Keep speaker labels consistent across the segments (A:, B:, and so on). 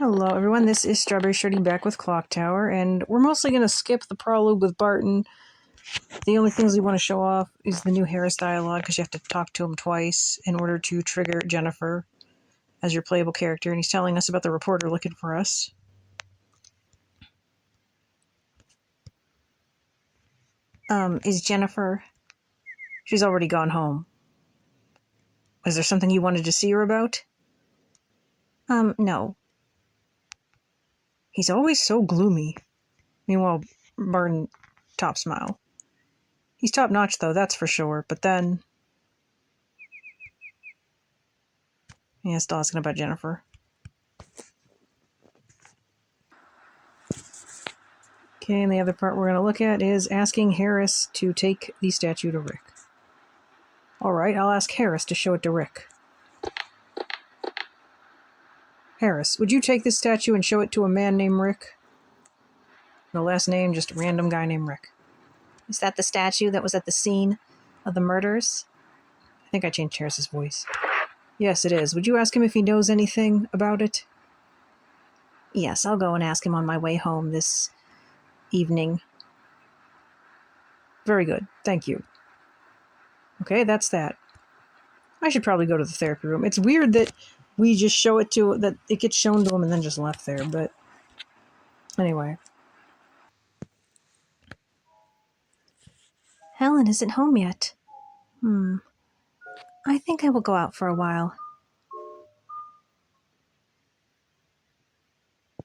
A: Hello everyone, this is StrawberryShorty back with Clock Tower, and we're mostly going to skip the prologue with Barton. The only things we want to show off is the new Harris dialogue, because you have to talk to him twice in order to trigger Jennifer as your playable character, and he's telling us about the reporter looking for us. Is Jennifer... She's already gone home. Is there something you wanted to see her about? No. He's always so gloomy. Meanwhile, Barton, top smile. He's top-notch, though, that's for sure, but then... Yeah, still asking about Jennifer. Okay, and the other part we're going to look at is asking Harris to take the statue to Rick. Alright, I'll ask Harris to show it to Rick. Harris, would you take this statue and show it to a man named Rick? No last name, just a random guy named Rick. Is that the statue that was at the scene of the murders? I think I changed Harris's voice. Yes, it is. Would you ask him if he knows anything about it? Yes, I'll go and ask him on my way home this evening. Very good. Thank you. Okay, that's that. I should probably go to the therapy room. It's weird that we just show it to... that it gets shown to him and then just left there, but... Anyway.
B: Helen isn't home yet. I think I will go out for a while.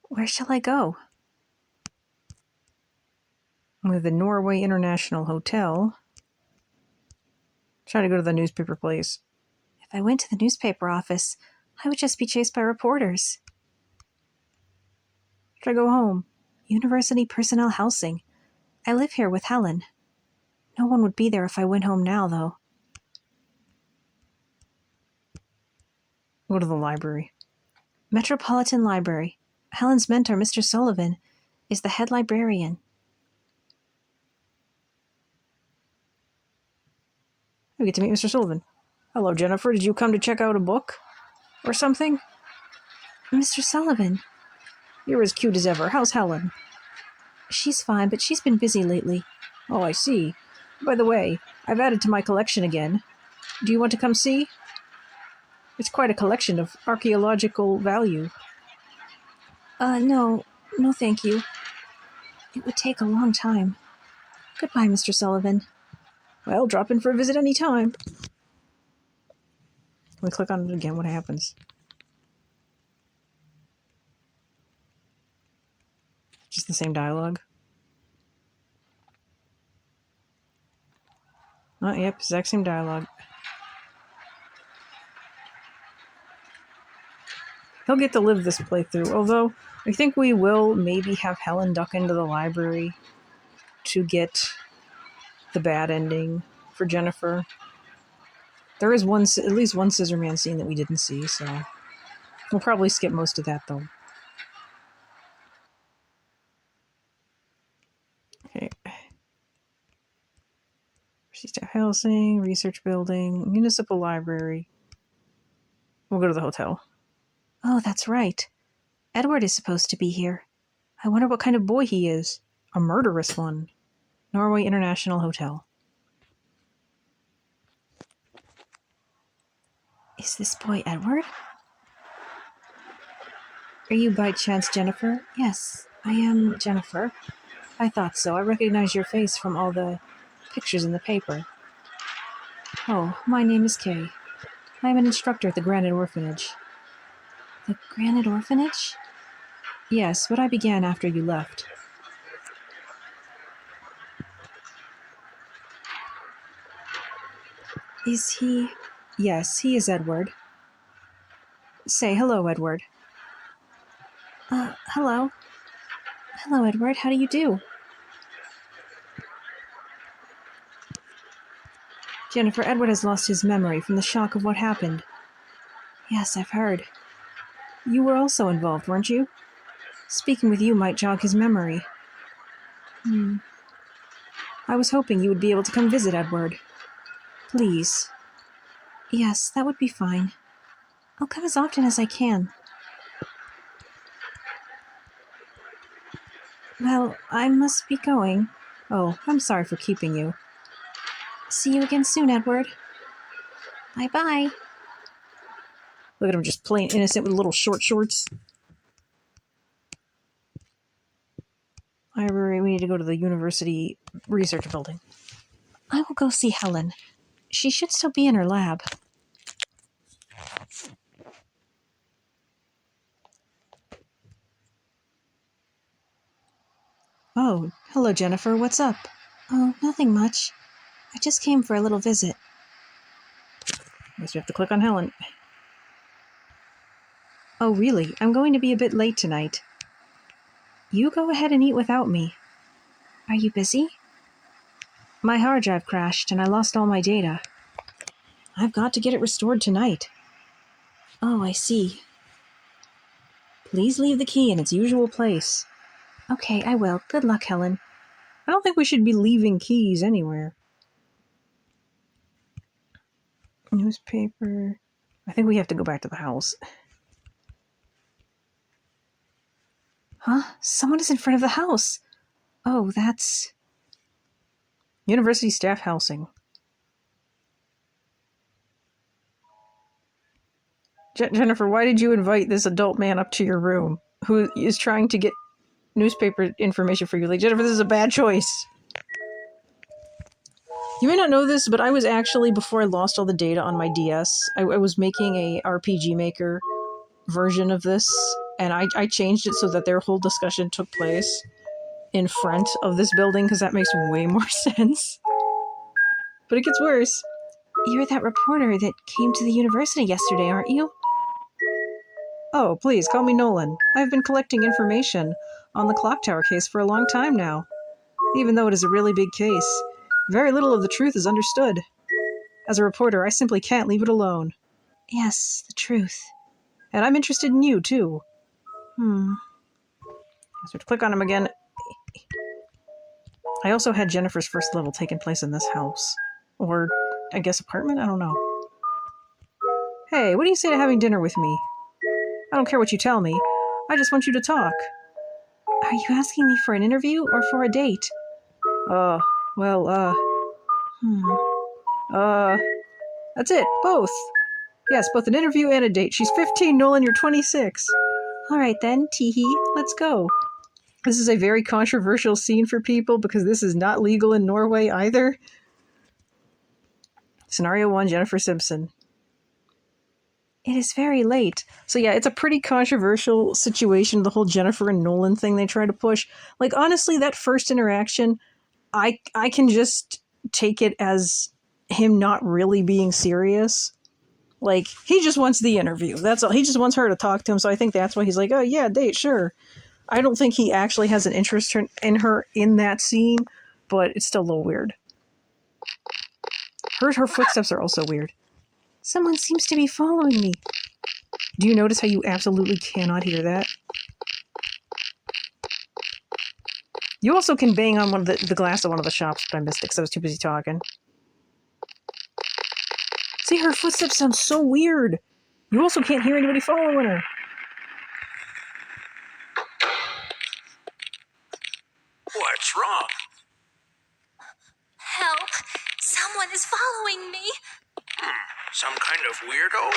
B: Where shall I go?
A: With the Norway International Hotel. Try to go to the newspaper place.
B: If I went to the newspaper office, I would just be chased by reporters.
A: Try to go home.
B: University personnel housing. I live here with Helen. No one would be there if I went home now, though.
A: Go to the library.
B: Metropolitan Library. Helen's mentor, Mr. Sullivan, is the head librarian.
A: We get to meet Mr. Sullivan. Hello, Jennifer. Did you come to check out a book? Or something?
B: Mr. Sullivan.
A: You're as cute as ever. How's Helen?
B: She's fine, but she's been busy lately.
A: Oh, I see. By the way, I've added to my collection again. Do you want to come see? It's quite a collection of archaeological value.
B: No, thank you. It would take a long time. Goodbye, Mr. Sullivan.
A: Well, drop in for a visit any time. We click on it again, what happens? Just the same dialogue. Oh, yep, exact same dialogue. He'll get to live this playthrough, although I think we will maybe have Helen duck into the library to get the bad ending for Jennifer. There is at least one Scissor Man scene that we didn't see, so we'll probably skip most of that, though. Okay. Staff housing, research building, municipal library. We'll go to the hotel.
B: Oh, that's right. Edward is supposed to be here. I wonder what kind of boy he is.
A: A murderous one. Norway International Hotel.
B: Is this boy Edward? Are you by chance Jennifer? Yes, I am Jennifer.
A: I thought so. I recognize your face from all the pictures in the paper.
B: Oh, my name is Kay.
A: I am an instructor at the Granite Orphanage.
B: The Granite Orphanage?
A: Yes, what I began after you left.
B: Is he...
A: Yes, he is Edward. Say hello, Edward.
B: Hello. Hello, Edward. How do you do?
A: Jennifer, Edward has lost his memory from the shock of what happened.
B: Yes, I've heard.
A: You were also involved, weren't you? Speaking with you might jog his memory. I was hoping you would be able to come visit Edward. Please.
B: Yes, that would be fine. I'll come as often as I can. Well, I must be going.
A: Oh, I'm sorry for keeping you.
B: See you again soon, Edward. Bye-bye.
A: Look at him just plain innocent with little short shorts. We need to go to the university research building.
B: I will go see Helen. She should still be in her lab.
A: Oh, hello, Jennifer. What's up?
B: Oh, nothing much. I just came for a little visit.
A: Guess we have to click on Helen. Oh, really? I'm going to be a bit late tonight. You go ahead and eat without me.
B: Are you busy?
A: My hard drive crashed and I lost all my data. I've got to get it restored tonight.
B: Oh, I see.
A: Please leave the key in its usual place.
B: Okay, I will. Good luck, Helen.
A: I don't think we should be leaving keys anywhere. Newspaper. I think we have to go back to the house.
B: Huh? Someone is in front of the house. Oh, that's...
A: University staff housing. Jennifer, why did you invite this adult man up to your room who is trying to get newspaper information for you? Like, Jennifer, this is a bad choice. You may not know this, but I was actually, before I lost all the data on my DS, I was making a RPG Maker version of this, and I changed it so that their whole discussion took place in front of this building, because that makes way more sense. But it gets worse.
B: You're that reporter that came to the university yesterday, aren't you?
A: Oh, please, call me Nolan. I've been collecting information on the clock tower case for a long time now. Even though it is a really big case, very little of the truth is understood. As a reporter, I simply can't leave it alone.
B: Yes, the truth.
A: And I'm interested in you, too.
B: Hmm.
A: So we have to click on him again. I also had Jennifer's first level taking place in this house. Or, I guess, apartment? I don't know. Hey, what do you say to having dinner with me? I don't care what you tell me. I just want you to talk.
B: Are you asking me for an interview or for a date?
A: That's it. Both. Yes, both an interview and a date. She's 15, Nolan, you're 26.
B: All right then, teehee, let's go.
A: This is a very controversial scene for people because this is not legal in Norway either. Scenario 1, Jennifer Simpson.
B: It is very late.
A: So yeah, it's a pretty controversial situation, the whole Jennifer and Nolan thing they try to push. Like, honestly, that first interaction, I can just take it as him not really being serious. Like, he just wants the interview. That's all. He just wants her to talk to him, so I think that's why he's like, oh yeah, date, sure. I don't think he actually has an interest in her in that scene, but it's still a little weird. Her footsteps are also weird.
B: Someone seems to be following me.
A: Do you notice how you absolutely cannot hear that? You also can bang on one of the glass of one of the shops, but I missed it because I was too busy talking. See, her footsteps sound so weird. You also can't hear anybody following her.
C: What's wrong?
D: Help! Someone is following me!
C: Some kind of weirdo?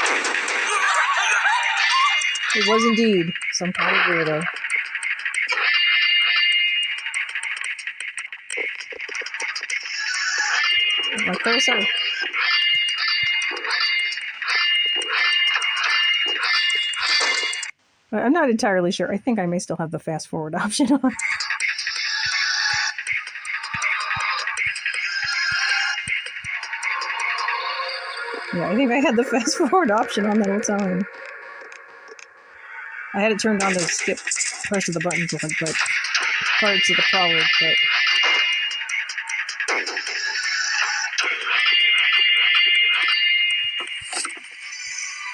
A: It was indeed some kind of weirdo. Like that was so. I'm not entirely sure. I think I may still have the fast forward option on. Yeah, I think I had the fast forward option on the whole time. I had it turned on to skip parts of the buttons, but parts of the prologue, but.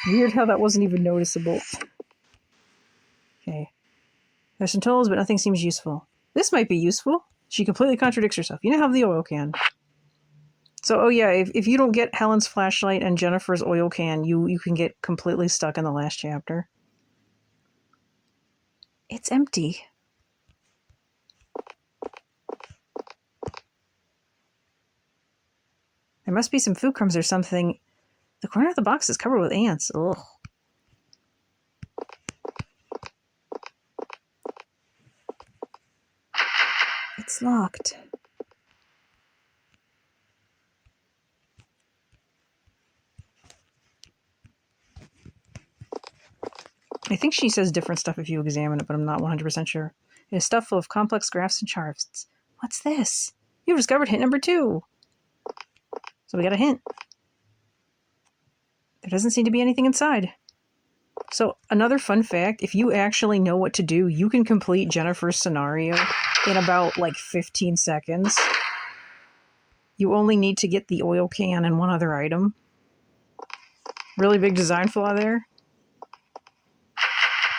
A: Weird how that wasn't even noticeable. Okay. There's some tools, but nothing seems useful. This might be useful. She completely contradicts herself. You now have the oil can. So, oh yeah, if you don't get Helen's flashlight and Jennifer's oil can, you can get completely stuck in the last chapter.
B: It's empty.
A: There must be some food crumbs or something. The corner of the box is covered with ants. Ugh.
B: It's locked.
A: I think she says different stuff if you examine it, but I'm not 100% sure. It is stuff full of complex graphs and charts.
B: What's this?
A: You've discovered hint number 2. So we got a hint. There doesn't seem to be anything inside. So another fun fact, if you actually know what to do, you can complete Jennifer's scenario in about like 15 seconds. You only need to get the oil can and one other item. Really big design flaw there.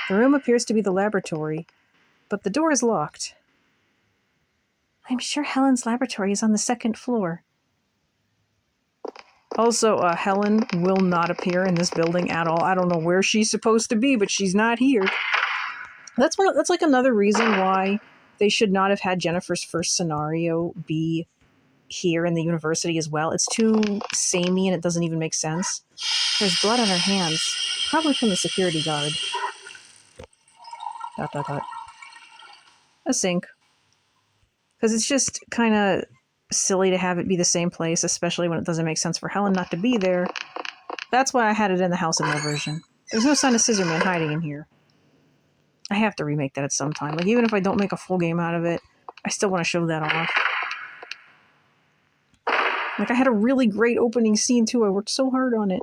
A: The room appears to be the laboratory, but the door is locked.
B: I'm sure Helen's laboratory is on the 2nd floor.
A: Also, Helen will not appear in this building at all. I don't know where she's supposed to be, but she's not here. That's like another reason why they should not have had Jennifer's first scenario be here in the university as well. It's too samey and it doesn't even make sense. There's blood on her hands, probably from the security guard. ... A sink. Because it's just kind of silly to have it be the same place, especially when it doesn't make sense for Helen not to be there. That's why I had it in the House of No version. There's no sign of Scissorman hiding in here. I have to remake that at some time. Like, even if I don't make a full game out of it, I still want to show that off. Like, I had a really great opening scene, too. I worked so hard on it.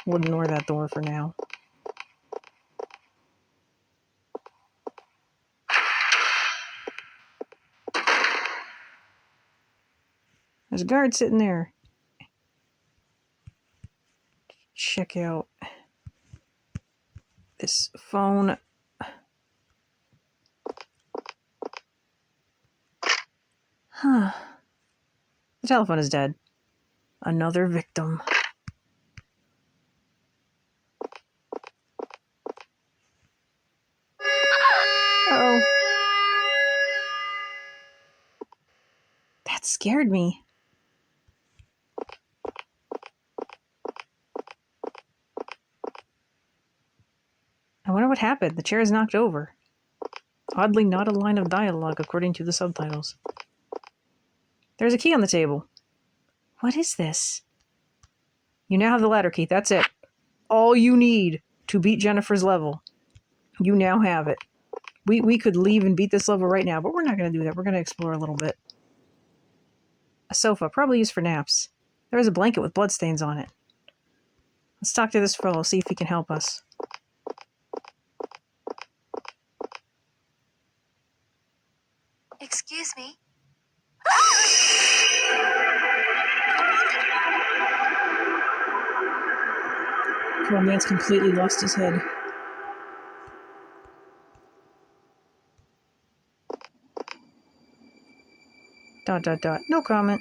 A: We'll ignore that door for now. There's a guard sitting there. Check out this phone.
B: Huh.
A: The telephone is dead. Another victim. Uh-oh.
B: That scared me.
A: I wonder what happened. The chair is knocked over. Oddly not a line of dialogue according to the subtitles. There's a key on the table.
B: What is this?
A: You now have the ladder key. That's it. All you need to beat Jennifer's level. You now have it. We could leave and beat this level right now, but we're not going to do that. We're going to explore a little bit. A sofa, probably used for naps. There is a blanket with bloodstains on it. Let's talk to this fellow, see if he can help us.
D: Excuse me?
A: Poor man's completely lost his head. ... No comment.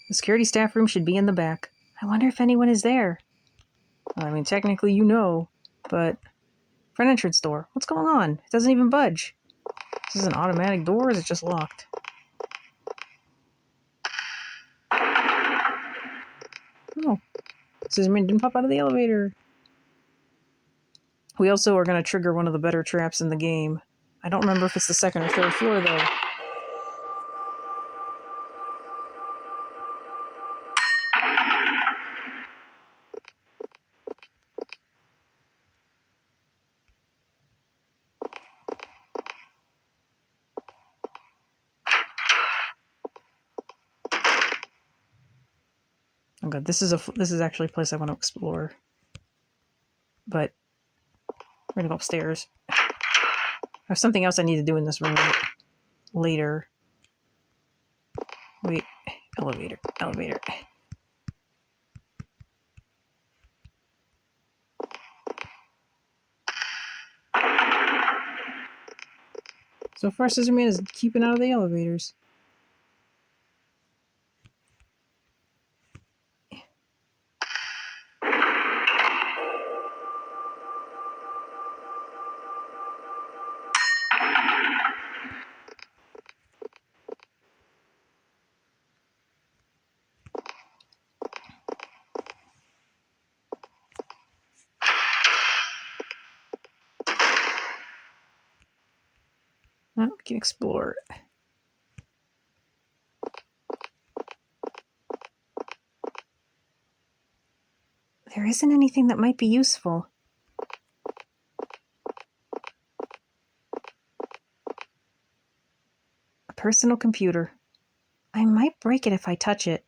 A: The security staff room should be in the back.
B: I wonder if anyone is there.
A: I mean, technically you know, but... Front entrance door. What's going on? It doesn't even budge. This is an automatic door, or is it just locked? Oh. Scissorman didn't pop out of the elevator. We also are going to trigger one of the better traps in the game. I don't remember if it's the 2nd or 3rd floor, though. Oh god, this is actually a place I want to explore. But we're gonna go upstairs. I have something else I need to do in this room later. Wait, elevator. So far, Scissorman is keeping out of the elevators. Oh, we can explore.
B: There isn't anything that might be useful.
A: A personal computer.
B: I might break it if I touch it.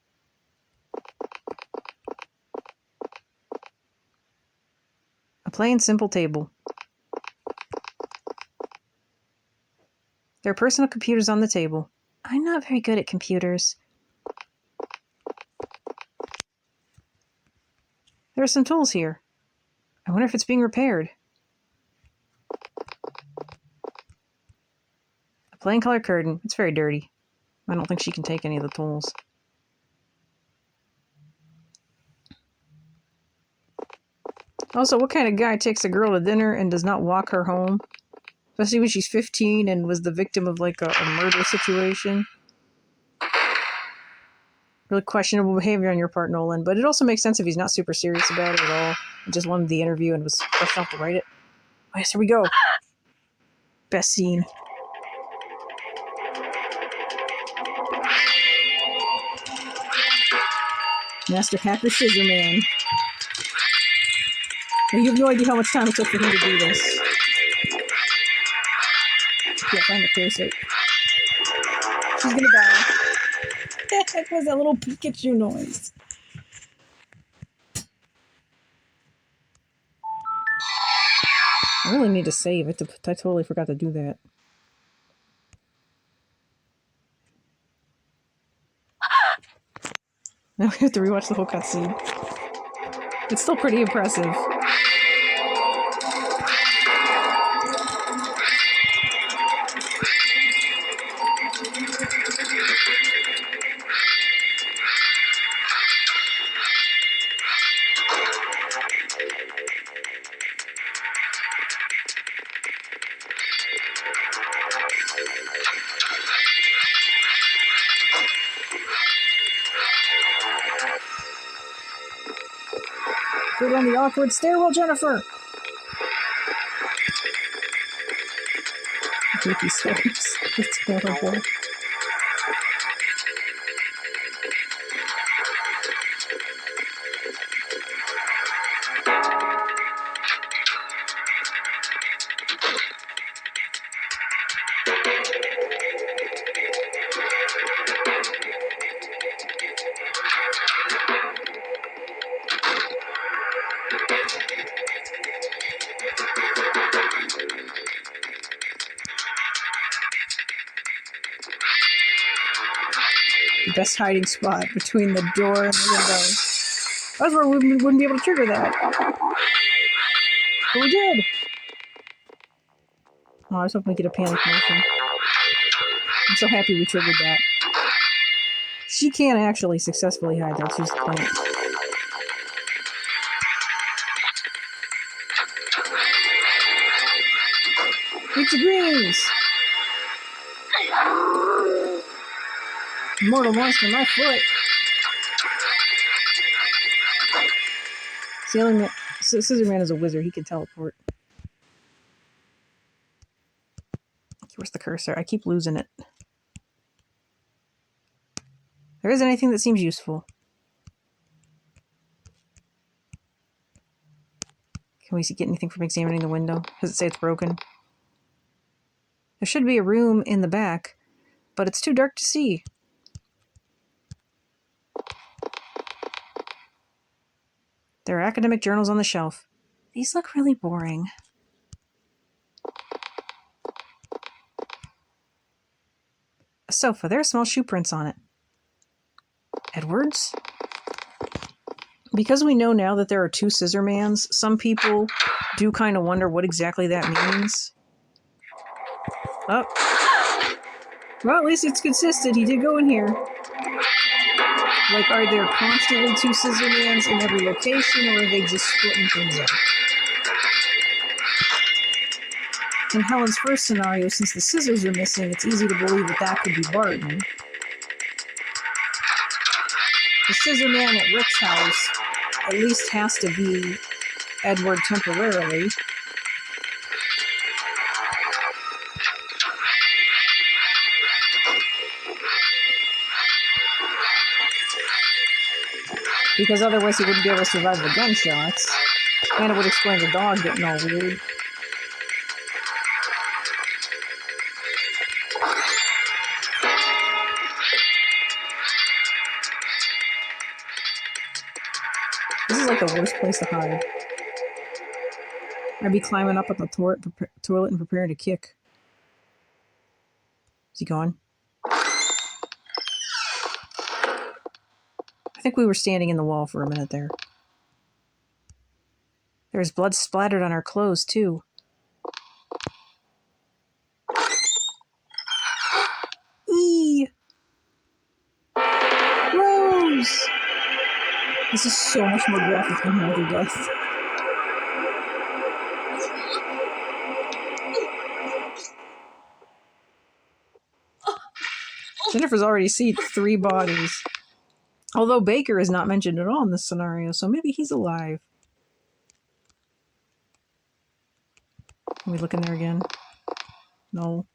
A: A plain, simple table. There are personal computers on the table.
B: I'm not very good at computers.
A: There are some tools here. I wonder if it's being repaired. A plain color curtain. It's very dirty. I don't think she can take any of the tools. Also, what kind of guy takes a girl to dinner and does not walk her home? Especially when she's 15 and was the victim of like a murder situation. Really questionable behavior on your part, Nolan. But it also makes sense if he's not super serious about it at all. He just wanted the interview and was fresh enough to write it. Oh, yes, here we go. Best scene. Master Hacker Scissor Man. Now, you have no idea how much time it took for him to do this. Yeah, find the cursor. She's gonna die. What the heck was that little Pikachu noise? I really need to save it. I totally forgot to do that. Now we have to rewatch the whole cutscene. It's still pretty impressive. Go down the awkward stairwell, Jennifer! Creepy stairs. It's terrible. The best hiding spot between the door and the window. That's where we wouldn't be able to trigger that. But we did! Oh, I was hoping we get a panic motion. I'm so happy we triggered that. She can't actually successfully hide that. She's the point. Get your greens! Mortal monster, my foot! Scissor Man is a wizard. He can teleport. Where's the cursor? I keep losing it. There isn't anything that seems useful. Can we get anything from examining the window? Does it say it's broken? There should be a room in the back, but it's too dark to see. There are academic journals on the shelf.
B: These look really boring.
A: A sofa. There are small shoe prints on it. Edwards? Because we know now that there are two Scissormans, some people do kind of wonder what exactly that means. Oh. Well, at least it's consistent. He did go in here. Like, are there constantly two Scissormans in every location, or are they just splitting things up? In Helen's first scenario, since the scissors are missing, it's easy to believe that that could be Barton. The Scissorman at Rick's house at least has to be Edward temporarily. Because otherwise he wouldn't be able to survive the gunshots. And it would explain the dog getting all weird. This is like the worst place to hide. I'd be climbing up at the toilet and preparing to kick. Is he gone? I think we were standing in the wall for a minute there. There's blood splattered on our clothes, too. Eee! Rose! This is so much more graphic than Mother Death. Jennifer's already seen 3 bodies. Although Baker is not mentioned at all in this scenario, so maybe he's alive. Can we look in there again? No.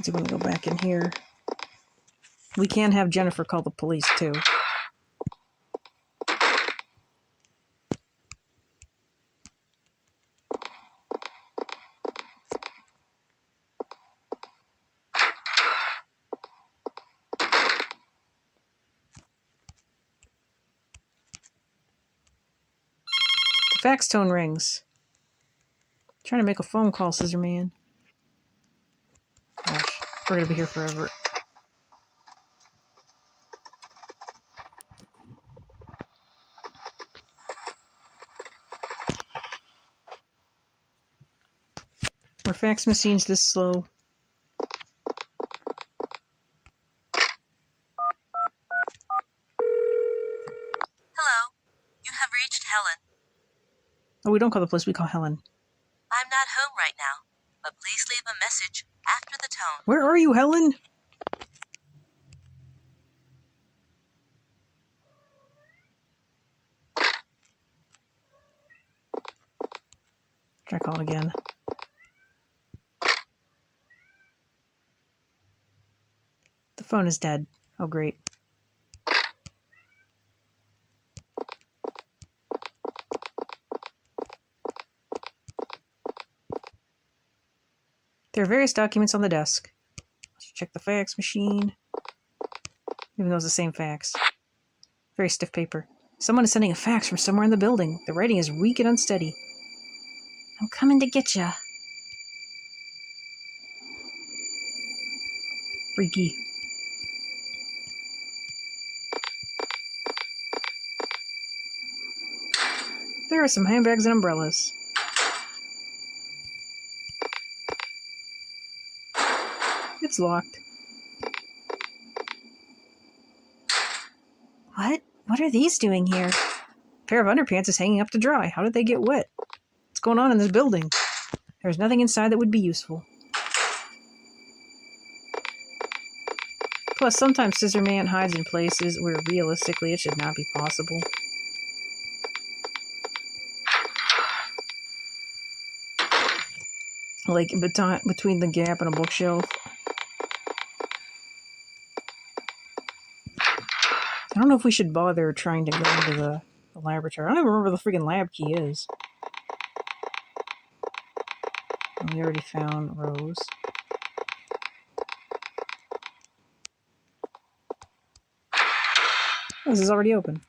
A: So we're gonna go back in here. We can have Jennifer call the police too. The fax tone rings. Trying to make a phone call, Scissor Man. Gosh, we're gonna be here forever. Were fax machines this slow?
D: Hello. You have reached Helen.
A: Oh, we don't call the police, we call Helen.
D: I'm not home right now, but please leave a message after the tone.
A: Where are you, Helen? Try call it again. The phone is dead. Oh, great. There are various documents on the desk. Let's check the fax machine. Even though it's the same fax. Very stiff paper. Someone is sending a fax from somewhere in the building. The writing is weak and unsteady. I'm coming to get ya. Freaky. There are some handbags and umbrellas. It's locked.
B: What? What are these doing here?
A: A pair of underpants is hanging up to dry. How did they get wet? What's going on in this building? There's nothing inside that would be useful. Plus, sometimes Scissor Man hides in places where realistically it should not be possible. Like between the gap and a bookshelf. I don't know if we should bother trying to go into the laboratory. I don't even remember where the freaking lab key is. And we already found Rose. Oh, this is already open.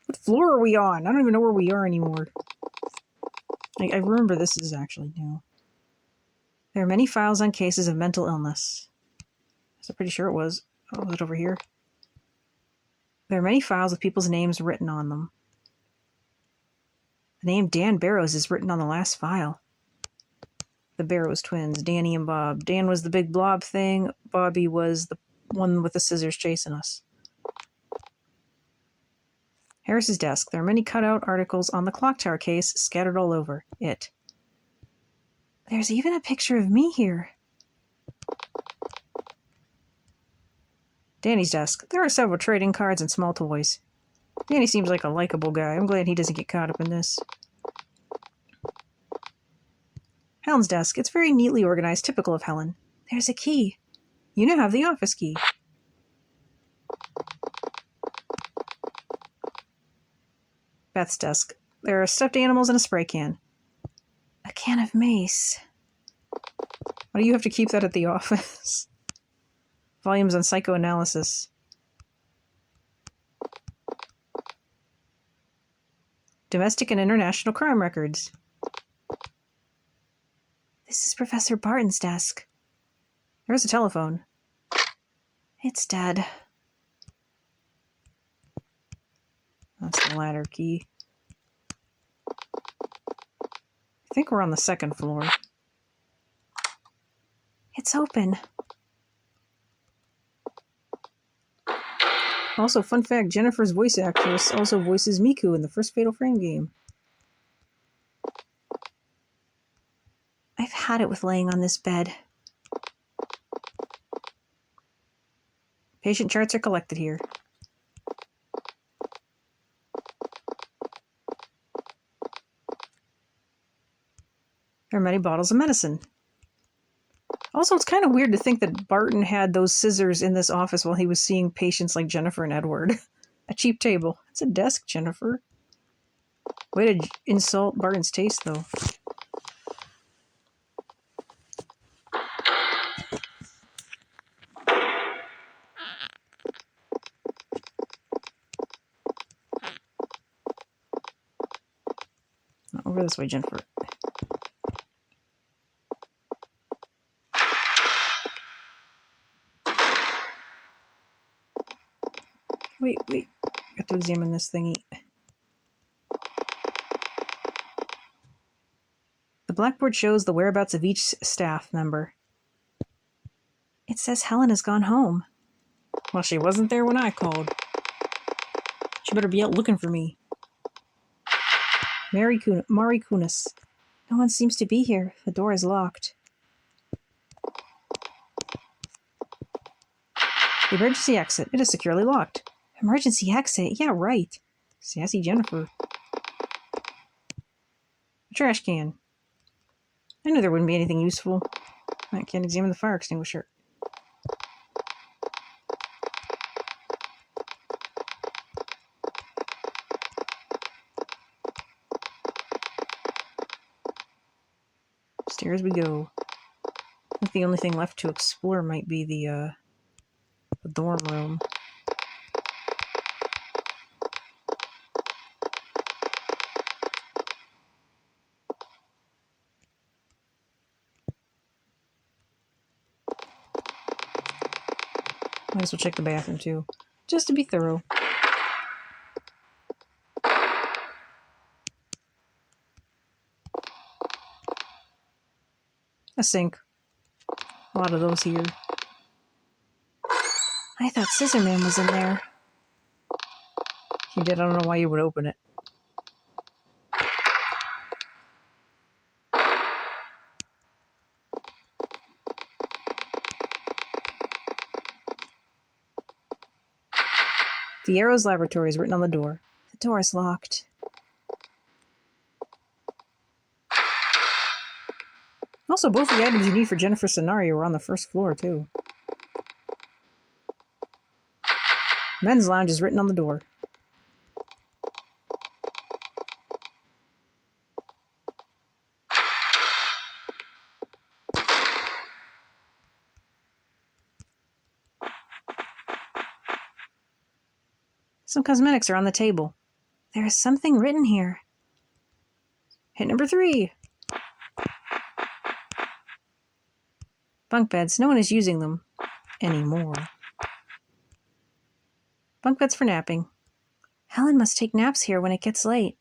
A: What floor are we on? I don't even know where we are anymore. I remember this is actually new. There are many files on cases of mental illness. I'm pretty sure it was. Oh, was it over here? There are many files with people's names written on them. The name Dan Barrows is written on the last file. The Barrows twins, Danny and Bob. Dan was the big blob thing. Bobby was the one with the scissors chasing us. Harris's desk. There are many cutout articles on the clock tower case scattered all over it.
B: There's even a picture of me here.
A: Danny's desk. There are several trading cards and small toys. Danny seems like a likable guy. I'm glad he doesn't get caught up in this. Helen's desk. It's very neatly organized, typical of Helen.
B: There's a key.
A: You now have the office key. Beth's desk. There are stuffed animals and a spray can.
B: A can of mace.
A: Why do you have to keep that at the office? Volumes on psychoanalysis. Domestic and international crime records.
B: This is Professor Barton's desk.
A: There's a telephone.
B: It's dead.
A: That's the ladder key. I think we're on the second floor.
B: It's open.
A: Also, fun fact, Jennifer's voice actress also voices Miku in the first Fatal Frame game.
B: I've had it with laying on this bed.
A: Patient charts are collected here. There are many bottles of medicine. Also, it's kind of weird to think that Barton had those scissors in this office while he was seeing patients like Jennifer and Edward. A cheap table. It's a desk, Jennifer. Way to insult Barton's taste, though. Over this way, Jennifer. Wait. I have to examine this thingy. The blackboard shows the whereabouts of each staff member.
B: It says Helen has gone home.
A: Well, she wasn't there when I called. She better be out looking for me. Mari Kunis.
B: No one seems to be here. The door is locked.
A: The emergency exit. It is securely locked.
B: Emergency exit? Yeah, right.
A: Sassy Jennifer. A trash can. I knew there wouldn't be anything useful. I can't examine the fire extinguisher. Upstairs we go. I think the only thing left to explore might be the dorm room. Might as well check the bathroom too, just to be thorough. A sink. A lot of those here.
B: I thought Scissorman was in there.
A: He did. I don't know why you would open it. Fierro's laboratory is written on the door.
B: The door is locked.
A: Also, both the items you need for Jennifer's scenario are on the first floor, too. Men's lounge is written on the door. Some cosmetics are on the table.
B: There is something written here.
A: Hit number 3. Bunk beds. No one is using them anymore. Bunk beds for napping.
B: Helen must take naps here when it gets late.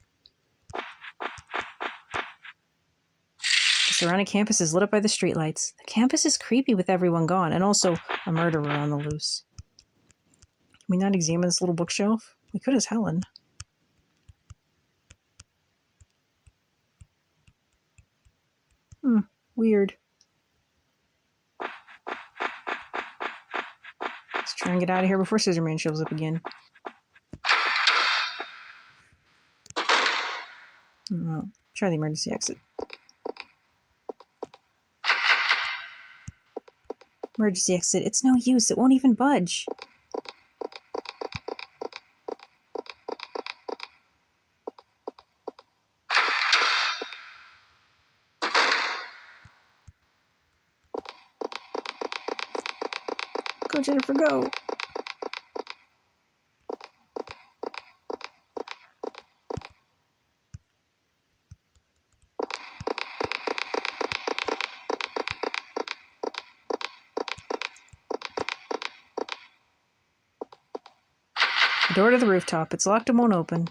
A: The surrounding campus is lit up by the streetlights. The campus is creepy with everyone gone, and also a murderer on the loose. Can we not examine this little bookshelf? We could as Helen. Weird. Let's try Try and get out of here before Scissor Man shows up again. Oh, try the emergency exit.
B: Emergency exit. It's no use. It won't even budge.
A: Go, Jennifer, go! The door to the rooftop. It's locked and won't open.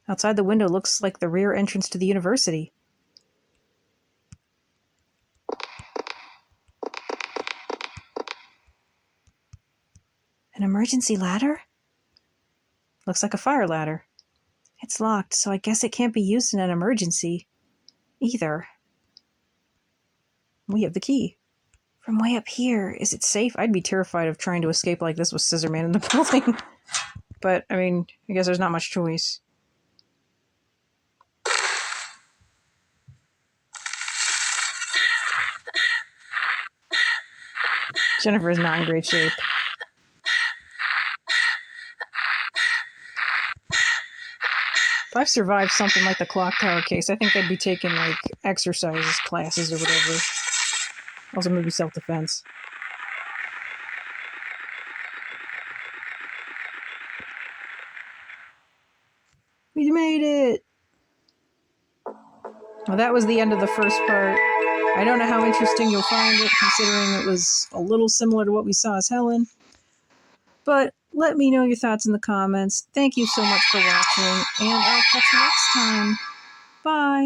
A: Outside the window looks like the rear entrance to the university.
B: An emergency ladder?
A: Looks like a fire ladder.
B: It's locked, so I guess it can't be used in an emergency. Either.
A: We have the key.
B: From way up here,
A: Is it safe? I'd be terrified of trying to escape like this with Scissor Man in the building. But, I mean, I guess there's not much choice. Jennifer is not in great shape. If I've survived something like the clock tower case, I think I'd be taking, like, exercises classes or whatever. Also, maybe self-defense. We made it! Well, that was the end of the first part. I don't know how interesting you'll find it, considering it was a little similar to what we saw as Helen. But let me know your thoughts in the comments. Thank you so much for watching, and I'll catch you next time. Bye!